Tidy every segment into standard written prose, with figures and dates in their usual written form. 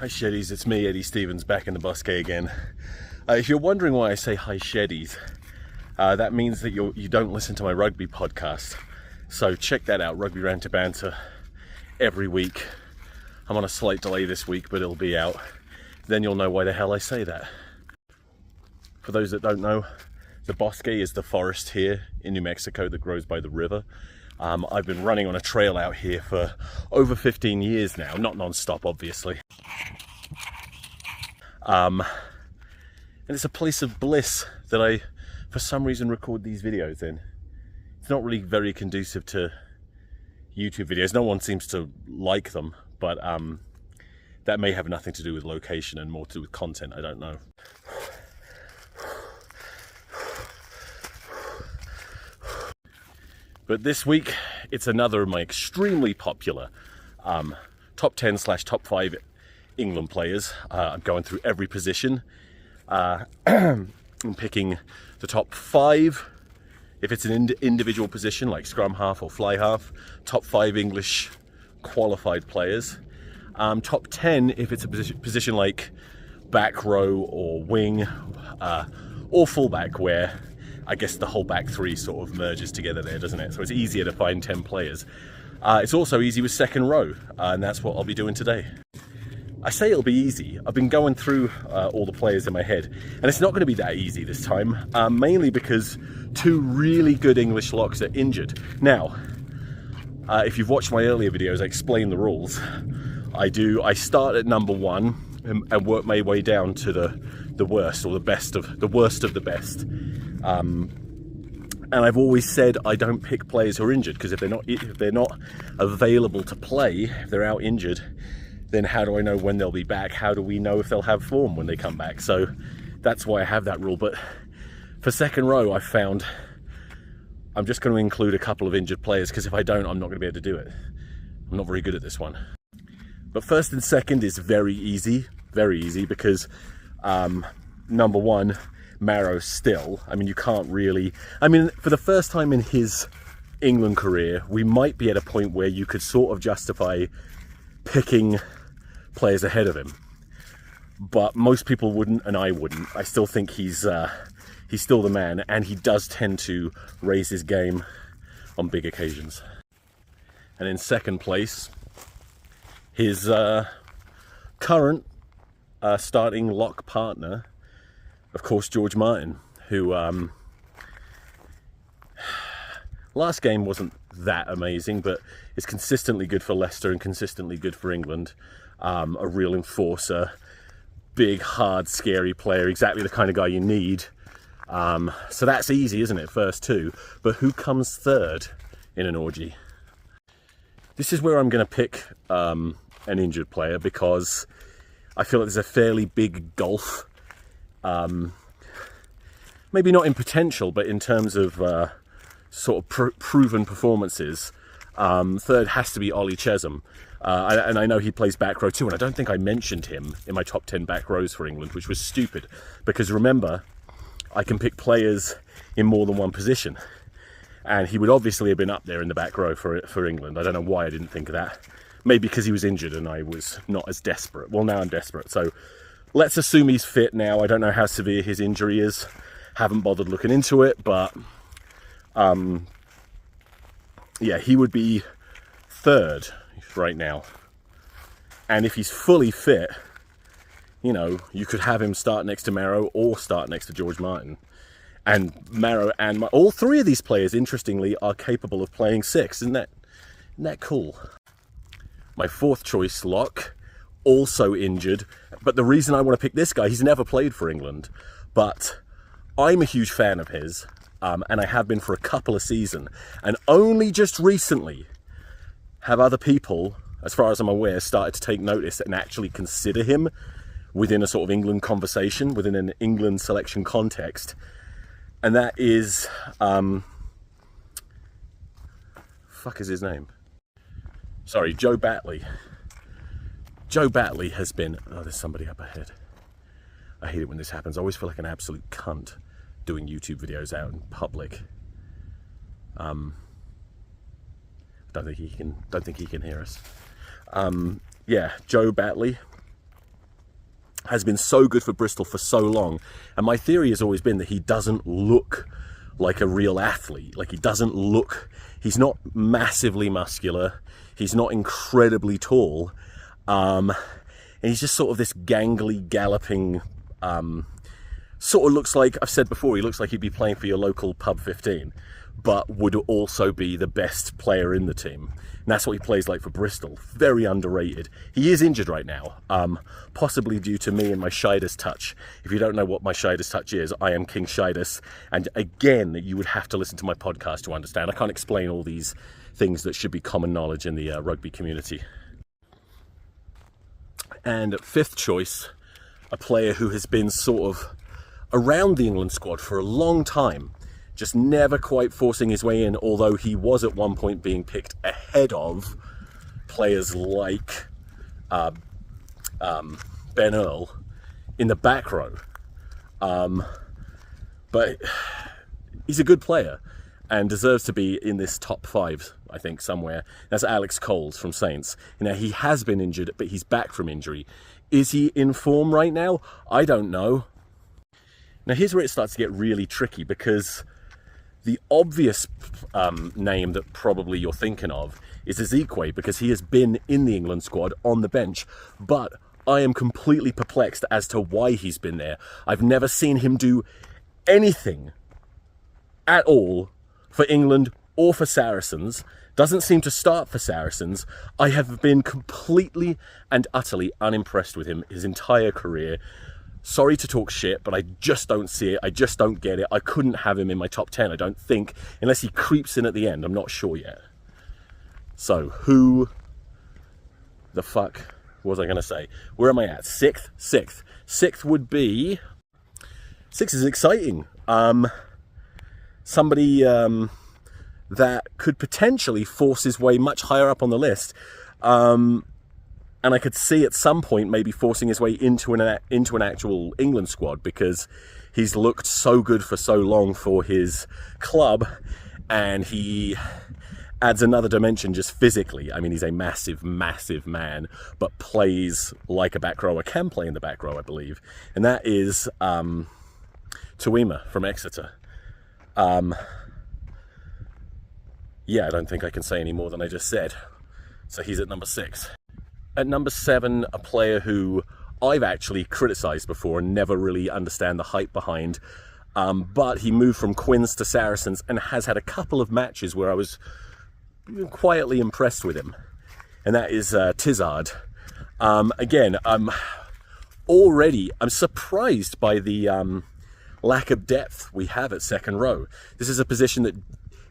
Hi Sheddies, it's me, Eddie Stevens, back in the Bosque again. If you're wondering why I say hi Sheddies, that means that you don't listen to my rugby podcast. So check that out, Rugby Rant Banter, every week. I'm on a slight delay this week, but it'll be out. Then you'll know why the hell I say that. For those that don't know, the Bosque is the forest here in New Mexico that grows by the river. I've been running on a trail out here for over 15 years now, not non-stop obviously. And it's a place of bliss that I, for some reason, record these videos in. It's not really very conducive to YouTube videos. No one seems to like them, but that may have nothing to do with location and more to do with content, I don't know. But this week, it's another of my extremely popular top 10/top 5 England players. I'm going through every position. I'm picking the top 5 if it's an individual position like scrum half or fly half. Top 5 English qualified players. Top 10 if it's a position like back row or wing or fullback, where I guess the whole back three sort of merges together there, doesn't it? So it's easier to find 10 players. It's also easy with second row, and that's what I'll be doing today. I say it'll be easy. I've been going through all the players in my head, and it's not going to be that easy this time, mainly because 2 really good English locks are injured. Now, if you've watched my earlier videos, I explain the rules. I start at number 1 and work my way down to the worst, or the worst of the best. And I've always said I don't pick players who are injured, because if they're not available to play, if they're out injured, then how do I know when they'll be back? How do we know if they'll have form when they come back? So that's why I have that rule. But for second row, I found I'm just going to include a couple of injured players, because if I don't, I'm not going to be able to do it. I'm not very good at this one. But first and second is very easy, because number 1, Marrow still. I mean, you can't really... I mean, for the first time in his England career, we might be at a point where you could sort of justify picking players ahead of him. But most people wouldn't, and I wouldn't. I still think he's still the man, and he does tend to raise his game on big occasions. And in second place, his current starting lock partner, of course, George Martin, who last game wasn't that amazing, but is consistently good for Leicester and consistently good for England. A real enforcer, big, hard, scary player, exactly the kind of guy you need. So that's easy, isn't it? First 2. But who comes third in an orgy? This is where I'm going to pick an injured player, because I feel like there's a fairly big gulf. Maybe not in potential, but in terms of sort of proven performances. Third has to be Ollie Chesham, and I know he plays back row too, and I don't think I mentioned him in my top 10 back rows for England, which was stupid, because remember, I can pick players in more than one position, and he would obviously have been up there in the back row for England. I don't know why I didn't think of that. Maybe because he was injured and I was not as desperate. Well, now I'm desperate, so let's assume he's fit now. I don't know how severe his injury is. Haven't bothered looking into it, but yeah, he would be third right now. And if he's fully fit, you know, you could have him start next to Marrow or start next to George Martin. And Marrow and all 3 of these players, interestingly, are capable of playing 6. Isn't that cool? My 4th choice lock, also injured, but the reason I want to pick this guy, he's never played for England, but I'm a huge fan of his, and I have been for a couple of seasons, and only just recently have other people, as far as I'm aware, started to take notice and actually consider him within a sort of England conversation, within an England selection context, and that is, fuck is his name? Sorry, Joe Batley. Joe Batley has been... Oh, there's somebody up ahead. I hate it when this happens. I always feel like an absolute cunt doing YouTube videos out in public. Don't think he can hear us. Yeah, Joe Batley. has been so good for Bristol for so long. And my theory has always been that he doesn't look like a real athlete. Like, he's not massively muscular. He's not incredibly tall. And he's just sort of this gangly, galloping, sort of looks like, I've said before, he looks like he'd be playing for your local pub 15, but would also be the best player in the team. And that's what he plays like for Bristol. Very underrated. He is injured right now, possibly due to me and my Shidas touch. If you don't know what my Shidas touch is, I am King Shidas. And again, you would have to listen to my podcast to understand. I can't explain all these things that should be common knowledge in the rugby community. And fifth choice, a player who has been sort of around the England squad for a long time, just never quite forcing his way in, although he was at one point being picked ahead of players like Ben Earl in the back row. But he's a good player and deserves to be in this top 5, I think, somewhere. That's Alex Coles from Saints. You know, he has been injured, but he's back from injury. Is he in form right now? I don't know. Now, here's where it starts to get really tricky, because the obvious name that probably you're thinking of is Ezekwe, because he has been in the England squad on the bench. But I am completely perplexed as to why he's been there. I've never seen him do anything at all for England or for Saracens. Doesn't seem to start for Saracens. I have been completely and utterly unimpressed with him his entire career. Sorry to talk shit, but I just don't see it. I just don't get it. I couldn't have him in my top 10, I don't think, unless he creeps in at the end. I'm not sure yet. So, who the fuck was I going to say? Where am I at? Sixth? Sixth would be... Sixth is exciting. Somebody that could potentially force his way much higher up on the list. And I could see at some point maybe forcing his way into an actual England squad, because he's looked so good for so long for his club, and he adds another dimension just physically. I mean, he's a massive, massive man, but plays like a back rower, can play in the back row, I believe. And that is Tuima from Exeter. Yeah, I don't think I can say any more than I just said. So he's at number 6. At number 7, a player who I've actually criticised before and never really understand the hype behind, but he moved from Quins to Saracens and has had a couple of matches where I was quietly impressed with him, and that is Tizard. Again, I'm surprised by the lack of depth we have at second row. This is a position that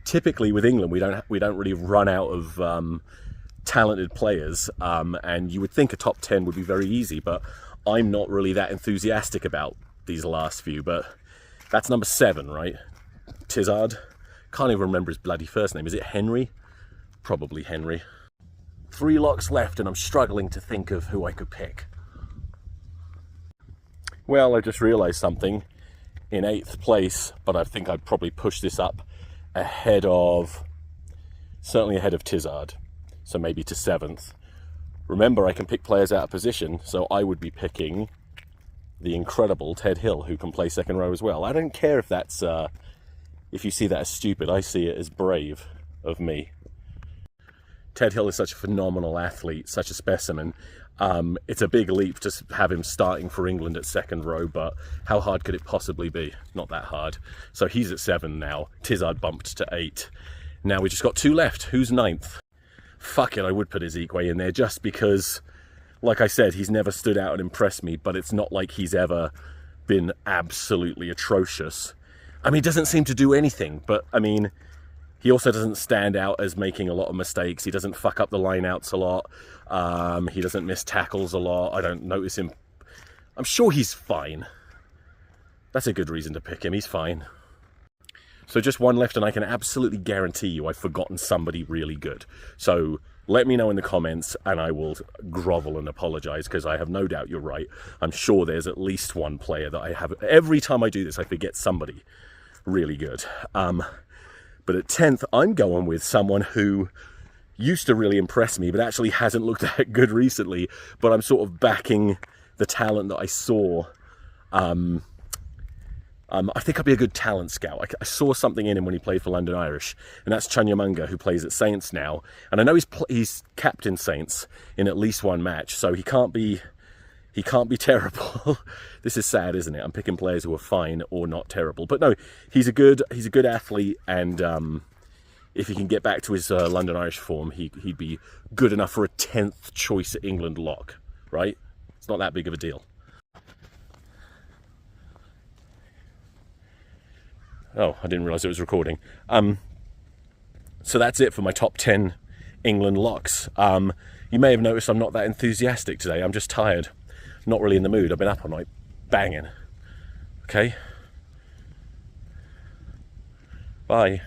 typically with England we don't really run out of talented players, and you would think a top 10 would be very easy, but I'm not really that enthusiastic about these last few. But that's number 7, right? Tizard. Can't even remember his bloody first name. Is it Henry? Probably Henry. 3 locks left, and I'm struggling to think of who I could pick. Well, I just realised something. In 8th place, but I think I'd probably push this up certainly ahead of Tizard. So maybe to 7th. Remember, I can pick players out of position, so I would be picking the incredible Ted Hill, who can play second row as well. I don't care if that's, if you see that as stupid. I see it as brave of me. Ted Hill is such a phenomenal athlete, such a specimen. It's a big leap to have him starting for England at second row, but how hard could it possibly be? Not that hard. So he's at 7 now. Tizard bumped to 8. Now we just got 2 left. Who's 9th? Fuck it, I would put Ezekwe in there just because, like I said, he's never stood out and impressed me, but it's not like he's ever been absolutely atrocious. I mean, he doesn't seem to do anything, but I mean, he also doesn't stand out as making a lot of mistakes. He doesn't fuck up the lineouts a lot. He doesn't miss tackles a lot. I don't notice him. I'm sure he's fine. That's a good reason to pick him. He's fine. So just 1 left, and I can absolutely guarantee you I've forgotten somebody really good. So let me know in the comments, and I will grovel and apologise, because I have no doubt you're right. I'm sure there's at least one player that I have. Every time I do this, I forget somebody really good. But at 10th, I'm going with someone who used to really impress me, but actually hasn't looked that good recently. But I'm sort of backing the talent that I saw. I think I'd be a good talent scout. I saw something in him when he played for London Irish, and that's Chunyamunga, who plays at Saints now. And I know he's captain Saints in at least one match, so he can't be terrible. This is sad, isn't it? I'm picking players who are fine or not terrible. But no, he's a good athlete, and if he can get back to his London Irish form, he'd be good enough for a 10th choice at England lock, right? It's not that big of a deal. Oh, I didn't realise it was recording. So that's it for my top 10 England locks. You may have noticed I'm not that enthusiastic today. I'm just tired. Not really in the mood. I've been up all night banging. Okay? Bye.